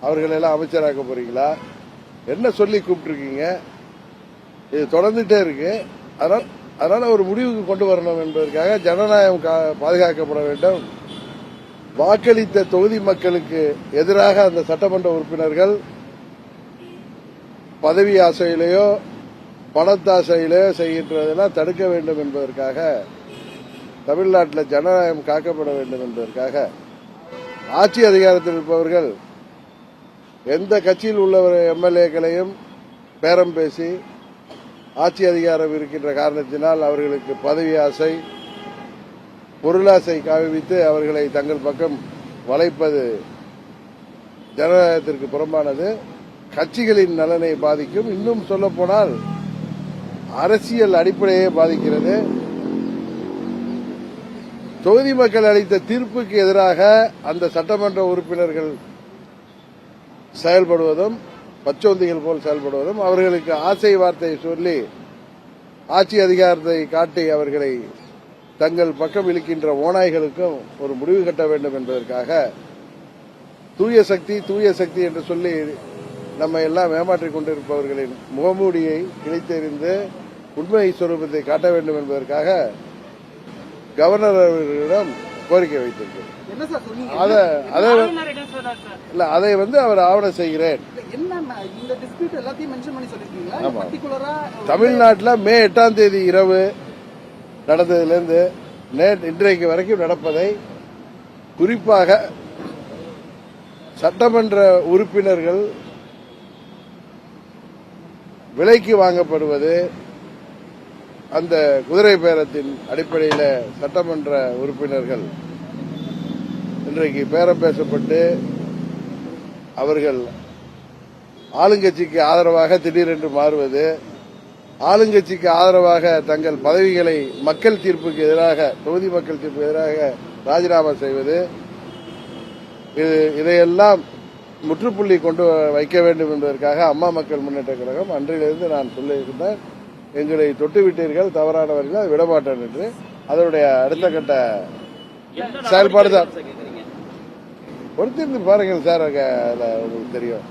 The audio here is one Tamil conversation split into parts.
அவர்கள் எல்லாம் அமைச்சராக்க போறீங்களா? என்ன சொல்லி கூப்பிட்டுருக்கீங்க? இது தொடர்ந்துட்டே இருக்கு. அதனால ஒரு முடிவுக்கு கொண்டு வரணும் என்பதற்காக ஜனநாயகம் பாதுகாக்கப்பட வேண்டும். வாக்களித்த தொகுதி மக்களுக்கு எதிராக அந்த சட்டமன்ற உறுப்பினர்கள் பதவி ஆசையிலேயோ பணத்தாசையிலேயோ செய்கின்றதெல்லாம் தடுக்க வேண்டும் என்பதற்காக, தமிழ்நாட்டில் ஜனநாயகம் காக்கப்பட வேண்டும் என்பதற்காக ஆட்சி அதிகாரத்தில் இருப்பவர்கள் எந்த கட்சியில் உள்ள எம்எல்ஏக்களையும் பேரம் பேசி ஆட்சி அதிகாரம் இருக்கின்ற காரணத்தினால் அவர்களுக்கு பதவி ஆசை, பொருளாசை காண்பித்து அவர்களை தங்கள் பக்கம் வளைப்பது ஜனநாயகத்திற்கு புறம்பானது. கட்சிகளின் நலனை பாதிக்கும். இன்னும் சொல்லப்போனால் அரசியல் அடிப்படையே பாதிக்கிறது. தொகுதி மக்கள் அளித்த தீர்ப்புக்கு எதிராக அந்த சட்டமன்ற உறுப்பினர்கள் செயல்படுவதும், பச்சோந்திகள் போல் செயல்படுவதும், அவர்களுக்கு ஆசை வார்த்தை சொல்லி ஆட்சி அதிகாரத்தை காட்டி அவர்களை தங்கள் பக்கம் இழுக்கின்ற ஓநாய்களுக்கும் ஒரு முடிவு கட்ட வேண்டும் என்பதற்காக தூய சக்தி என்று சொல்லி நம்ம எல்லாம் ஏமாற்றிக் கொண்டிருப்பவர்களின் முகமூடியை கிழித்தெறிந்து உண்மை சொரூபத்தை காட்ட வேண்டும் என்பதற்காக கவர்னர் அவர்களிடம் கோரிக்கை வைத்திருக்கிறோம். அதை அவர் ஆவணம் செய்கிறேன். தமிழ்நாட்டில் மே 8ஆம் தேதி இரவு நடந்ததிலிருந்து இன்றைக்கு வரைக்கும் நடப்பதை, குறிப்பாக சட்டமன்ற உறுப்பினர்கள் விலைக்கு வாங்கப்படுவது, அந்த குதிரை பேரத்தின் அடிப்படையில் சட்டமன்ற உறுப்பினர்கள் இன்றைக்கு பேரம் பேசப்பட்டு அவர்கள் ஆளுங்கட்சிக்கு ஆதரவாக திடீரென்று மாறுவது, ஆளுங்கட்சிக்கு ஆதரவாக தங்கள் பதவிகளை மக்கள் தீர்ப்புக்கு எதிராக, தொகுதி மக்கள் தீர்ப்புக்கு எதிராக ராஜினாமா செய்வது, இதையெல்லாம் முற்றுப்புள்ளி கொண்டு வைக்க வேண்டும் என்பதற்காக அம்மா மக்கள் முன்னேற்ற கழகம் அன்றிலிருந்து நான் சொல்லியிருந்தேன், எங்களை தொட்டுவிட்டீர்கள், தவறானவர்கள், அதை விடமாட்டேன் என்று. அதனுடைய அடுத்த கட்ட செயல்பாடு தான். பொறுத்திருந்து பாருங்கள் சார், உங்களுக்கு தெரியும்.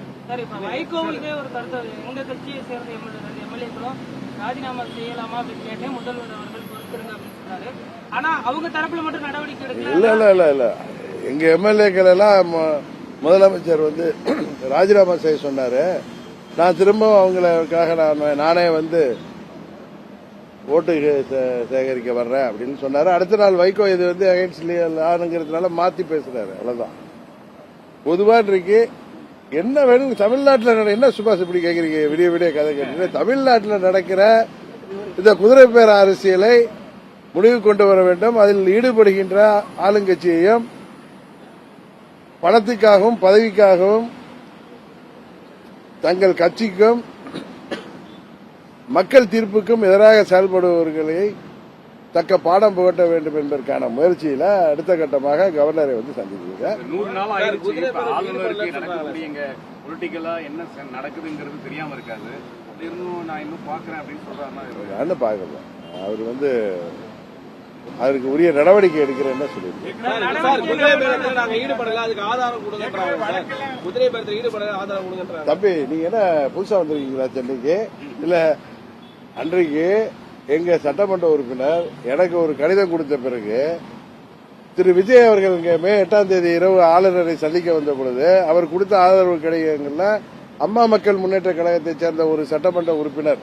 ராஜினாமா செய்யலாமா அப்படின்னு கேட்டேன். முதல்வர் அவர்கள் பொறுத்திருங்க அப்படின்னு சொன்னாரு. ஆனா அவங்க தரப்புல மட்டும் நடவடிக்கை எடுக்கல. இல்ல எங்க எம்எல்ஏக்கள் எல்லாம் முதலமைச்சர் ராஜினாமா செய்ய சொன்னாரு. நான் திரும்பவும் அவங்களுக்காக நானே ஓட்டு சேகரிக்க வர்றேன் அப்படின்னு சொன்னாரு. அடுத்த நாள் வைகோ இது அகைன்ஸ்ட் ஆனுங்கிறதுனால மாத்தி பேசுறாரு. அவ்வளவுதான். பொதுவா இன்றைக்கு என்ன வேணும் தமிழ்நாட்டில் என்ன சுபாஷ் இப்படி கேட்கறீங்க? விடிய கதை கேட்கறீங்க. தமிழ்நாட்டில் நடக்கிற இந்த குதிரை பேர அரசியலை முடிவு கொண்டு வர வேண்டும். அதில் ஈடுபடுகின்ற ஆளுங்கட்சியையும் பணத்துக்காகவும் பதவிக்காகவும் தங்கள் கட்சிக்கும் மக்கள் தீர்ப்புக்கும் எதிராக செயல்படுபவர்களை தக்க பாடம் புகட்ட வேண்டும் என்பதற்கான முயற்சியில அடுத்த கட்டமாக கவர்னரை சந்திச்சிருக்கேன். 100 நாள் ஆளுநருக்கு பொலிட்டிக்கலா என்ன நடக்குதுங்கிறது தெரியாம இருக்காது. நான் இன்னும் பாக்குறேன் அப்படின்னு சொல்றாரு. பாக்கல. அவர் அதற்கு உரிய நடவடிக்கை எடுக்கிறேன்னு சொல்லியிருக்கேன். தம்பி, நீங்க என்ன புதுசா வந்திருக்கீங்களா சென்னைக்கு? இல்ல, அன்றைக்கு எங்க சட்டமன்ற உறுப்பினர் எனக்கு ஒரு கடிதம் கொடுத்த பிறகு திரு விஜய் அவர்கள் மே 8ஆம் தேதி இரவு ஆளுநரை சந்திக்க வந்த பொழுது அவர் கொடுத்த ஆதரவு கடிதங்கள்ல அம்மா மக்கள் முன்னேற்ற கழகத்தைச் சேர்ந்த ஒரு சட்டமன்ற உறுப்பினர்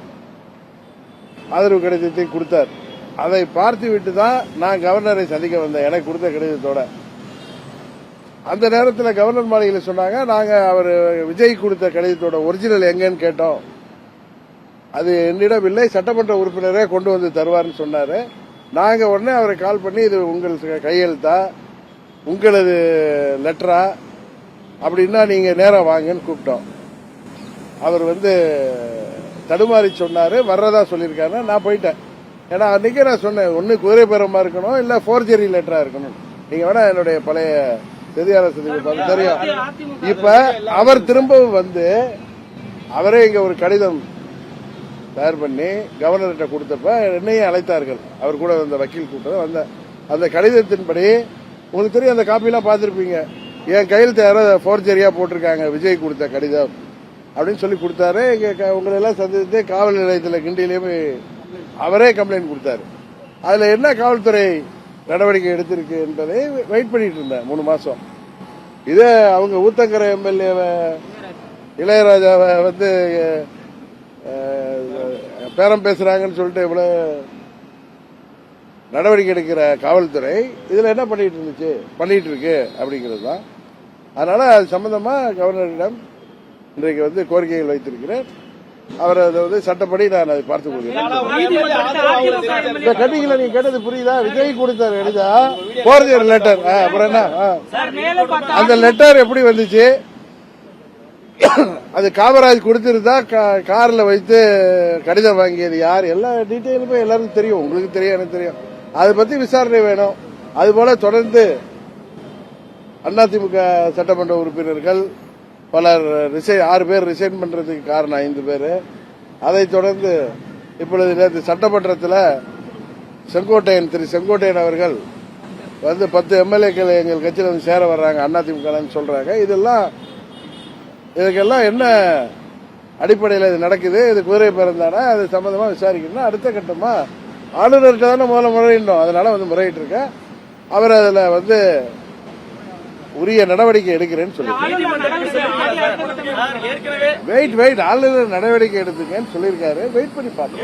ஆதரவு கடிதத்தை கொடுத்தார். அதை பார்த்துவிட்டு தான் நான் கவர்னரை சந்திக்க வந்தேன், எனக்கு கொடுத்த கடிதத்தோட. அந்த நேரத்தில் கவர்னர் மாளிகையில் சொன்னாங்க, நாங்க அவர் விஜய் கொடுத்த கடிதத்தோட ஒரிஜினல் எங்கன்னு கேட்டோம். அது என்னிடம் இல்லை, சட்டமன்ற உறுப்பினரே கொண்டு வந்து தருவார்னு சொன்னாரு. நாங்க உடனே அவரை கால் பண்ணி, இது உங்கள் கையெழுத்தா, உங்களது லெட்டரா அப்படின்னா நீங்க நேரம் வாங்கன்னு கூப்பிட்டோம். அவர் தடுமாறி சொன்னாரு, வர்றதா சொல்லியிருக்காரு. நான் போயிட்டேன். ஏன்னா அன்னைக்கு நான் சொன்னேன், ஒன்னு குதிரை பேரமா இருக்கணும், இல்ல போர்ஜரி லெட்டரா இருக்கணும். நீங்க வேணா என்னுடைய பழைய செய்தியாளர் சந்திப்பு தெரியும். இப்ப அவர் திரும்பவும் அவரே இங்க ஒரு கடிதம் தயார் பண்ணி கவர்னர்கிட்ட கொடுத்தப்ப என்னையும் அழைத்தார்கள். அவர் கூட வந்த வக்கீல் கூட்டம் அந்த கடிதத்தின்படி உங்களுக்கு தெரியும், அந்த காப்பியெல்லாம் பார்த்திருப்பீங்க. என் கையெழுத்து யாரோ ஃபோர்ஜரியா போட்டிருக்காங்க விஜய் கொடுத்த கடிதம் அப்படின்னு சொல்லி கொடுத்தாரு. உங்களை எல்லாம் சந்தித்து காவல் நிலையத்தில் கிண்டியிலேயே அவரே கம்ப்ளைண்ட் கொடுத்தாரு. அதுல என்ன காவல்துறை நடவடிக்கை எடுத்திருக்கு என்பதை வெயிட் பண்ணிட்டு இருந்தேன் 3 மாசம். இதே அவங்க ஊத்தங்கரை எம்எல்ஏ இளையராஜாவை வந்து பேரம் பேசுறாங்கன்னு சொல்லிட்டு இவ்வளவு நடவடிக்கை எடுக்கிற காவல்துறை இதுல என்ன பண்ணிட்டு இருக்கு அப்படிங்கிறது தான். அதனால அது சம்பந்தமா கவர்னரிடம் இன்றைக்கு வந்து கோரிக்கைகள் வைத்திருக்கிறேன். அவர் அதை வந்து சட்டப்படி நான் அதை பார்த்துக் கொள்கிறேன். கட்டிங்களா நீங்க கேட்டது புரியுதா? விஜய் கொடுத்தாரு எழுதா போறது லெட்டர். அப்புறம் என்ன அந்த லெட்டர் எப்படி வந்துச்சு? அது காமராஜ் கொடுத்திருந்தா கார்ல வைத்து கடிதம் வாங்கியது யார்? எல்லா டீட்டெயிலுமே எல்லாருக்கும் தெரியும். உங்களுக்கு தெரியும், எனக்கு தெரியும். அதை பத்தி விசாரணை வேணும். அதுபோல தொடர்ந்து அதிமுக சட்டமன்ற உறுப்பினர்கள் பலர் 6 பேர் ரிசைன் பண்றதுக்கு காரணம் 5 பேர். அதைத் தொடர்ந்து இப்பொழுது சட்டமன்றத்தில் திரு செங்கோட்டையன் அவர்கள் வந்து 10 எம்எல்ஏக்கள் எங்கள் கட்சியில் வந்து சேர வர்றாங்க அதிமுக சொல்றாங்க. இதுக்கெல்லாம் என்ன அடிப்படையில் இது நடக்குது? இது குதிரை பிறந்தானா? அது சம்பந்தமா விசாரிக்கணும். அடுத்த கட்டமா ஆளுநர்கிட்ட தானே முதல்ல முறையிடணும். அதனால வந்து முறையிட்டு இருக்க அவர் அதுல வந்து உரிய நடவடிக்கை எடுக்கிறேன்னு சொல்லி வெயிட் ஆளுநர் நடவடிக்கை எடுத்துக்கன்னு சொல்லியிருக்காரு. வெயிட் பண்ணி பார்த்து